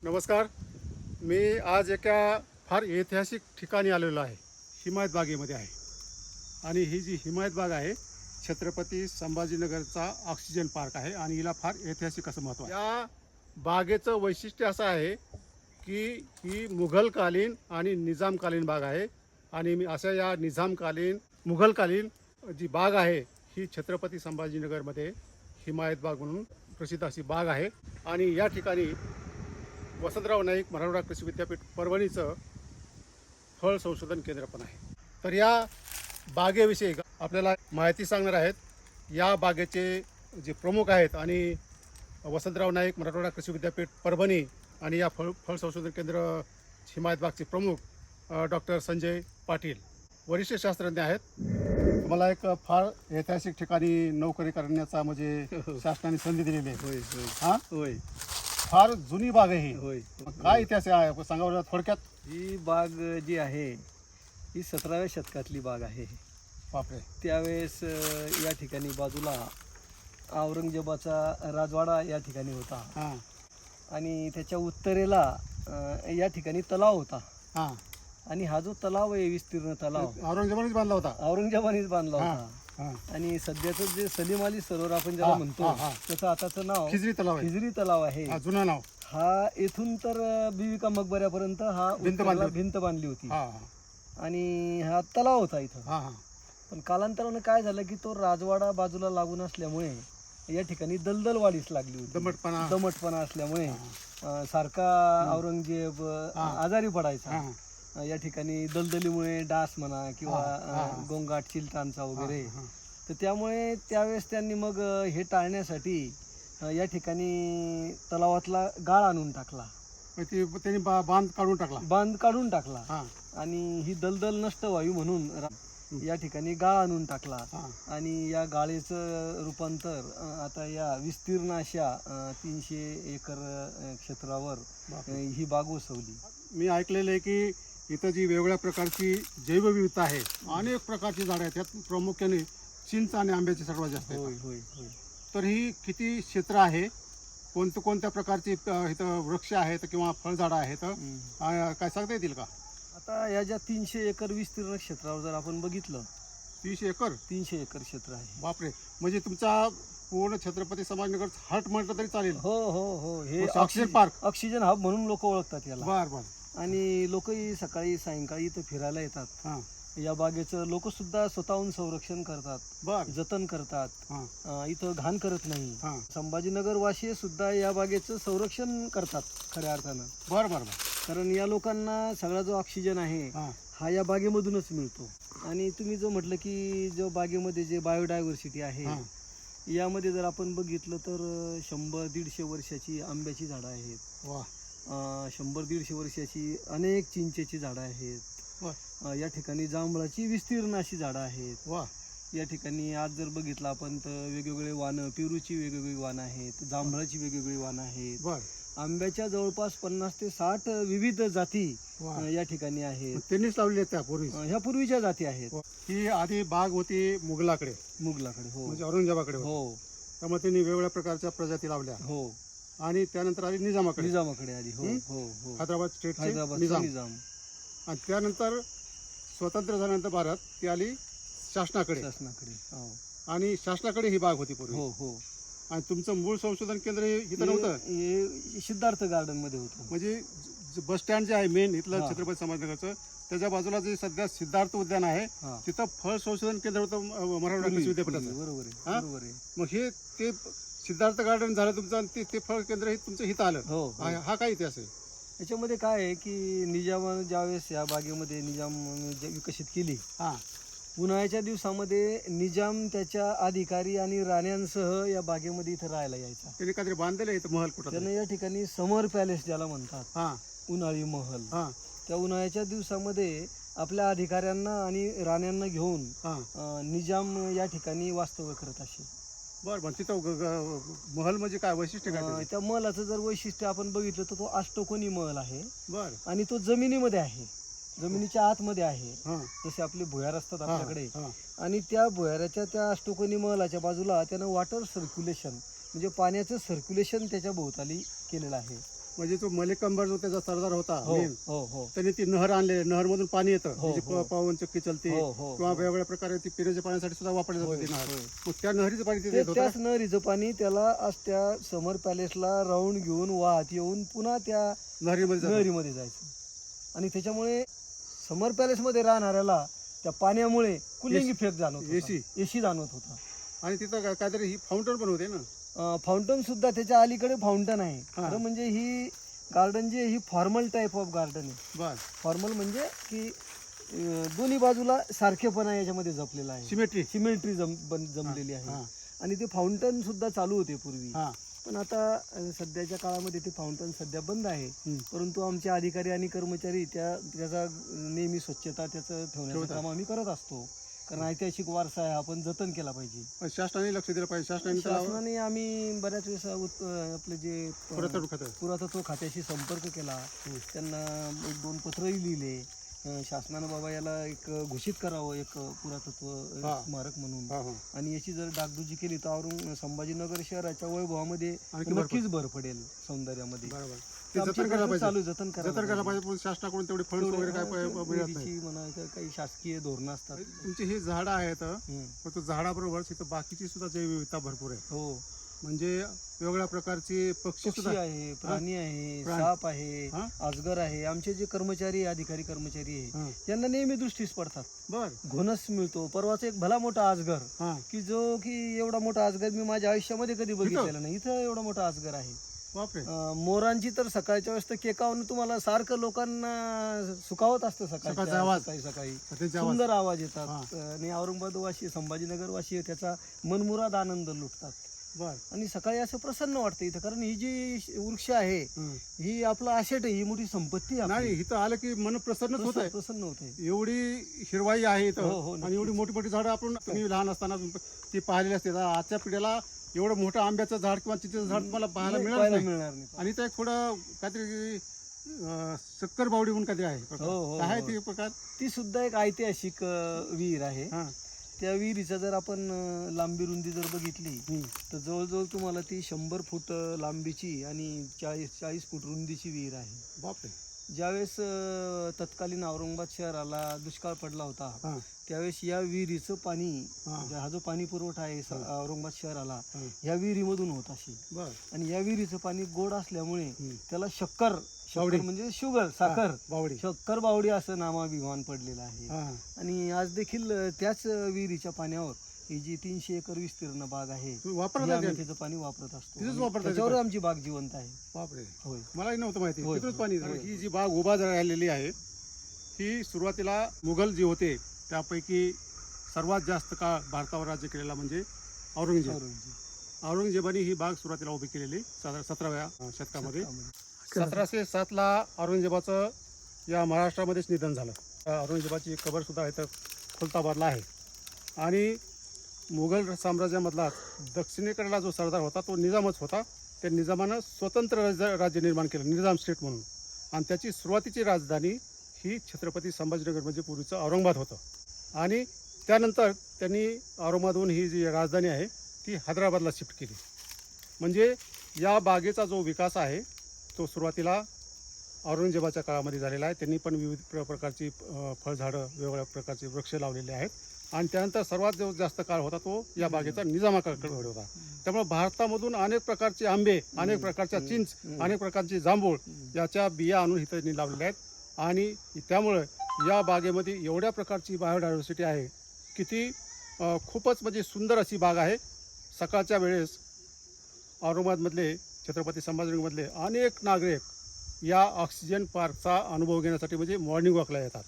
नमस्कार. मी आज एका फार ऐतिहासिक ठिकाणी आलेलो आहे. हिमायत बागेमध्ये आहे आणि ही जी हिमायत बाग आहे छत्रपती संभाजीनगरचा ऑक्सिजन पार्क आहे आणि हिला फार ऐतिहासिक असं महत्त्व आहे. या बागेचं वैशिष्ट्य असं आहे की ही मुघलकालीन आणि निजामकालीन बाग आहे आणि मी अशा या मुघलकालीन जी बाग आहे ही छत्रपती संभाजीनगरमध्ये हिमायत बाग म्हणून प्रसिद्ध अशी बाग आहे आणि या ठिकाणी वसंतराव नाईक मराठवाडा कृषी विद्यापीठ परभणीचं फळ संशोधन केंद्र पण आहे. तर या बागेविषयी आपल्याला माहिती सांगणार आहेत या बागेचे जे प्रमुख आहेत आणि वसंतराव नाईक मराठवाडा कृषी विद्यापीठ परभणी आणि या फळ संशोधन केंद्र हिमायत बागचे प्रमुख डॉक्टर संजय पाटील वरिष्ठ शास्त्रज्ञ आहेत. मला एक फार ऐतिहासिक ठिकाणी नोकरी करण्याचा म्हणजे शासनाने संधी दिलेली आहे. होय होय हां होय फार जुनी बाग आहे ही. होय. काय इतिहास आहे सांगा बरं थोडक्यात. ही बाग जी आहे ही 17व्या शतकातली बाग आहे. बापरे. त्यावेळेस या ठिकाणी बाजूला औरंगजेबाचा राजवाडा या ठिकाणी होता हां आणि त्याच्या उत्तरेला या ठिकाणी तलाव होता हां आणि हा जो तलाव आहे विस्तीर्ण तलाव औरंगजेबानेच बांधला होता. औरंगजेबानेच बांधला हां होता हां आणि सध्याचं जे सलीम अली सरोवर आपण ज्याला हां, म्हणतो हां, हां. त्याचं आताचं नाव खिजरी तलाव आहे. खिजरी तलाव आहे. हा जुनं नाव. हा इथून तर बीबी का मकबऱ्यापर्यंत हा भिंत उत्तरेला बांधली होती. भिंत बांधली होती हां आणि हा तलाव होता इथं. हां हां पण कालांतरानं काय झालं की तो राजवाडा बाजूला लागून असल्यामुळे या ठिकाणी दलदल वाढीस लागली होती. दमटपणा असल्यामुळे सारखा औरंगजेब आजारी पडायचा. हां या ठिकाणी दलदलीमुळे डास म्हणा किंवा हां. गोंगाट चिलटांचा वगैरे. हां. तर त्यामुळे त्यावेळेस त्यांनी मग हे टाळण्यासाठी या ठिकाणी तलावातला गाळ आणून टाकला, मग त्यांनी बांध काढून टाकला. बांध काढून टाकला हां आणि ही दलदल नष्ट व्हावी म्हणून या ठिकाणी गाळ आणून टाकला हां आणि या गाळेचं रूपांतर आता या विस्तीर्ण अशा 300 एकर क्षेत्रावर बापरे. ही बाग वसवली. मी ऐकलेलं आहे की इथं जी वेगवेगळ्या प्रकारची जैवविविधता आहे अनेक प्रकारची झाडं आहेत त्यात प्रामुख्याने चिंच आणि आंब्याची सर्वात जास्त होय आहेत. होय होय. तर ही किती क्षेत्र आहे कोणत्या प्रकारची इथं वृक्ष आहेत किंवा फळझाडं आहेत काय सांगता येतील का. आता या ज्या 300 एकर विस्तीर्ण क्षेत्रावर जर आपण बघितलं 300 एकर. 300 एकर क्षेत्र आहे. बापरे. म्हणजे तुमचा पूर्ण छत्रपती संभाजीनगर हट म्हटलं तरी चालेल. हो हो हो. हे ऑक्सिजन पार्क. ऑक्सिजन हब म्हणून लोक ओळखतात याला. बर बर. आणि लोकही सकाळी सायंकाळी इथं फिरायला येतात. हां या बागेचं लोक सुद्धा स्वतःहून संरक्षण करतात, बर. जतन करतात. हां इथं घाण करत नाही. हां संभाजीनगर वासी सुद्धा या बागेचं संरक्षण करतात खऱ्या अर्थानं. बर बर बर. कारण या लोकांना सगळा जो ऑक्सिजन आहे हां हा या बागेमधूनच मिळतो. आणि तुम्ही जो म्हटलं की जो बागेमध्ये जे बायोडायव्हर्सिटी आहे हां यामध्ये जर आपण बघितलं तर 100-150 वर्षाची आंब्याची झाडं आहेत. वा. 100-150 वर्षाची अनेक चिंचेची झाडं आहेत. वा या ठिकाणी जांभळाची विस्तीर्ण अशी झाडं आहेत. वा. या ठिकाणी आज जर बघितलं आपण तर वेगवेगळे वानं, पेरूची वेगवेगळी वानं आहेत, जांभळाची वेगवेगळी वानं आहेत. बर. आंब्याच्या जवळपास 50 ते 60 विविध जाती वा. या ठिकाणी आहेत. त्यांनीच लावलेली आहेत त्या पूर्वी. ह्या पूर्वीच्या जाती आहेत. ही आधी बाग होती मुघलाकडे मुघलाकडे. हो म्हणजे औरंगजेबाकडे होती. हो त्यामुळे त्यांनी वेगवेगळ्या प्रकारच्या प्रजाती लावल्या हो. आणि त्यानंतर आली निजामाकडे. निजामाकडे आली. हो हो हो. हैदराबाद स्टेटचे हैदराबादचा निजाम. निजाम. आणि त्यानंतर स्वतंत्र झाल्यानंतर भारत ती आली शासनाकडे शासनाकडे. हो आणि शासनाकडे ही बाग होती पूर्वी. हो हो. आणि तुमचं मूळ संशोधन केंद्र हे इथं नव्हतं. हे सिद्धार्थ गार्डन मध्ये होतं. म्हणजे बस स्टँड जे आहे मेन इथलं हां. छत्रपती संभाजीनगरचं त्याच्या बाजूला जे सध्या सिद्धार्थ उद्यान आहे हां. तिथं फळ संशोधन केंद्र होतं मराठवाडा कृषी विद्यापीठाचं. बरोबर आहे. हां? बरोबर आहे. मग हे ते सिद्धार्थ गार्डन झालं तुमचं आणि ते फळ केंद्र हे तुमचं हिथं आलं. हो हो. हा काय इतिहास आहे. याच्यामध्ये काय आहे की निजामानं ज्यावेळेस या बागेमध्ये निजाम विकसित केली, हां उन्हाळ्याच्या दिवसामध्ये निजाम त्याच्या अधिकारी आणि राण्यांसह या बागेमध्ये इथं राहायला यायचा. त्यांनी काहीतरी बांधलेलं आहे इथं महल कुठं. त्यानं या ठिकाणी समर पॅलेस ज्याला म्हणतात, हां उन्हाळी महल, हां त्या उन्हाळ्याच्या दिवसामध्ये आपल्या अधिकाऱ्यांना आणि राण्यांना घेऊन हां. निजाम या ठिकाणी वास्तव्य करत असे. बरं बरं. तिथं महल म्हणजे काय वैशिष्ट्य काय त्याचं? त्या महलाचं जर वैशिष्ट्य आपण बघितलं तर तो अष्टकोनी महल आहे बरं. आणि तो जमिनीमध्ये आहे, जमिनीच्या आतमध्ये आहे. हां जसे आपले भुयार असतात हां, आपल्याकडे, हां. आणि त्या भुयाराच्या त्या अष्टकोनी महलाच्या बाजूला त्यानं वॉटर सर्क्युलेशन म्हणजे पाण्याचं सर्क्युलेशन त्याच्या भोवताली केलेलं आहे. म्हणजे तो मलिकंबर जो त्याचा सरदार होता हो main, हो हो त्यांनी ती नहर आणले, नहर मधून पाणी येतं हो, जी हो. पवन चक्की चलते हो, हो, किंवा हो. वेगवेगळ्या प्रकारे ती पिण्याच्या पाण्यासाठी सुद्धा वापरली होय, जाते ती नहर. होय. मग त्या नहरीचं पाणी तिथे ते येत होतं त्याच नहरीचं पाणी त्याला आज त्या समर पॅलेसला राऊंड घेऊन वाहत येऊन पुन्हा त्या नहरीमध्ये जातं. नहरीमध्ये जायचं. आणि त्याच्यामुळे समर पॅलेसमध्ये राहणाऱ्याला त्या पाण्यामुळे कुलिंग इफेक्ट जाणवत AC. एसी जाणवत होता. आणि तिथं काहीतरी ही फाउंटन पण होते ना. फाउंटन सुद्धा त्याच्या अलीकडे फाउंटन आहे. हा. खरं म्हणजे ही गार्डन जी आहे, ही फॉर्मल टाईप ऑफ गार्डन आहे. बर फॉर्मल म्हणजे की दोन्ही बाजूला सारखेपणा याच्यामध्ये जपलेला आहे. सिमेट्री. सिमेट्री जमलेली आहे. हा आणि ते फाउंटन सुद्धा चालू होते पूर्वी. हा पण आता सध्याच्या काळामध्ये ते फाउंटन सध्या बंद आहे. हम्म. परंतु आमचे अधिकारी आणि कर्मचारी त्याचा नेहमी स्वच्छता त्याचं ठेवण्याचं ठेवतात. काम आम्ही करत असतो. कारण ऐतिहासिक वारसा आहे, आपण जतन केला पाहिजे. पण शासनाने लक्ष दिलं पाहिजे. शासनाने त्याला शासनाने आम्ही बऱ्याच वेळेस आपले जे पुरातत्व खातं. पुरातत्व खात्याशी संपर्क केला. त्यांना 1-2 पत्रही लिहिले. शासनानं बाबा याला एक घोषित करावं एक पुरातत्व हा. स्मारक म्हणून. हा हा आणि याची जर डागडुजी केली तर संभाजीनगर शहराच्या वैभवामध्ये आणखी भर नक्कीच भर पडेल, सौंदर्यामध्ये. बरोबर. ते आमची जतन करायला प्रयत्न चालू पाहिजे. आहे, जतन करायला जतन करायला पाहिजे. पण शासनाकडून तेवढे फंड वगैरे काय मिळत नाही. निधीची म्हणा किंवा काही शासकीय धोरणं असतात. तुमची ही झाडं आहेत हम्म. पण तो झाडाबरोबर तिथं बाकीची सुद्धा जैवविविधता भरपूर आहे. हो, म्हणजे वेगवेगळ्या प्रकारचे पक्षी पक्षी सुद्धा आहे, प्राणी आहे, प्राणी. साप आहे, हा? अजगर आहे. आमचे जे कर्मचारी अधिकारी कर्मचारी आहे हा. यांना नेहमी दृष्टीस पडतात. बर घोणस मिळतो. परवाच एक भला मोठा अजगर हा की एवढा मोठा अजगर मी माझ्या आयुष्यामध्ये कधी बघितलेला नाही. इथं एवढा मोठा अजगर आहे. बापरे. मोरांची तर सकाळच्या वेळेस तर केकावून तुम्हाला सारखं लोकांना सुखावत असतं सकाळचा आवाज. सकाळी त्याचे आवाज. सुंदर आवाज येतात. आणि औरंगाबाद वासी संभाजीनगर वासी त्याचा मनमुराद आनंद लुटतात. बर आणि सकाळी असं प्रसन्न वाटतं इथं. कारण ही जी वृक्ष आहे हं. ही आपलं आशेट आहे, ही मोठी संपत्ती आहे आपली. नाही इथं आलं की मन प्रसन्नच होत आहे. प्रसन्न होत आहे. एवढी हिरवाई आहे हो, इथं हो, आणि एवढी मोठी मोठी झाडं आपण तुम्ही लहान असताना ती पाहिलेली असते. आता आजच्या पिढीला एवढं मोठं आंब्याचं झाड किंवा चिंचेचं झाड तुम्हाला पाहायला मिळणार नाही. मिळणार नाही. आणि ते पुढं काहीतरी शक्कर बावडी म्हणून काहीतरी आहे प्रकार. हो, हो, काय आहे हो. ते प्रकार? ती सुद्धा एक ऐतिहासिक विहीर आहे. हा त्या विहिरीचा जर आपण लांबी रुंदी जर बघितली हं. तर जवळजवळ तुम्हाला ती 100 फूट लांबीची आणि 40 फूट रुंदीची विहीर आहे. बापरे. ज्यावेळेस तत्कालीन औरंगाबाद शहराला दुष्काळ पडला होता हा त्यावेळेस या विहिरीचं पाणी, हा. म्हणजे हा जो पाणी पुरवठा आहे औरंगाबाद शहराला, हा. या विहिरीमधून होत अशी. बर आणि या विहिरीचं पाणी गोड असल्यामुळे हं. त्याला शक्कर बावडी. म्हणजे शुगर, साखर, बावडी. शक्कर बावडी असं नामाभिमान पडलेलं आहे. हा आणि आज देखील त्याच विहिरीच्या पाण्यावर ही जी 300 एकर विस्तीर्ण बाग आहे तुम्ही हे वापरता आम्ही ते? त्याचं पाणी वापरत असतो. तिथेच आणि वापरता ते त्याच्यावर पाणी? आमची बाग जिवंत आहे. बापरे. होय. मलाही नव्हतं माहिती. होय, तिथूनच होय, पाणी. होय. ही जी बाग उभा राहिलेली आहे ही सुरुवातीला मुघल जे होते त्यापैकी सर्वात जास्त काळ भारतावर राज्य केलेला म्हणजे औरंगजेब. औरंगजेबाने ही बाग सुरुवातीला उभी केलेली 17व्या शतकामध्ये. 1707 ला औरंगजेबाचं या महाराष्ट्रामध्येच निधन झालं. औरंगजेबाची कबर सुद्धा इथं खुलताबादला आहे. आणि मुघल साम्राज्यामधला दक्षिणेकडला जो सरदार होता तो निजामच होता. त्या निजामानं स्वतंत्र राज्य निर्माण केलं, निजाम स्टेट म्हणून. आणि त्याची सुरुवातीची राजधानी ही छत्रपती संभाजीनगर म्हणजे पूर्वीचं औरंगाबाद होतं. आणि त्यानंतर त्यांनी औरंगाबादहून ही जी राजधानी आहे ती हैदराबादला शिफ्ट केली. म्हणजे या बागेचा जो विकास आहे तो सुरुवातीला औरंगजेबाच्या काळामध्ये झालेला आहे. त्यांनी पण विविध प्रकारची फळझाडं वेगवेगळ्या प्रकारचे वृक्ष लावलेले आहेत. आणि त्यानंतर सर्वात जो जास्त काळ होता तो या बागेचा निजामाकडे होता. त्यामुळे भारतामधून अनेक प्रकारचे आंबे, अनेक प्रकारच्या चिंच, अनेक प्रकारचे जांभूळ याच्या बिया आणून इथं लावलेल्या आहेत. आणि त्यामुळे या बागेमध्ये एवढ्या प्रकारची बायोडायव्हर्सिटी आहे की ती खूपच म्हणजे सुंदर अशी बाग आहे. सकाळच्या वेळेस औरंगाबादमधले छत्रपती संभाजीनगरमधले अनेक नागरिक या ऑक्सिजन पार्कचा अनुभव घेण्यासाठी म्हणजे मॉर्निंग वॉकला येतात.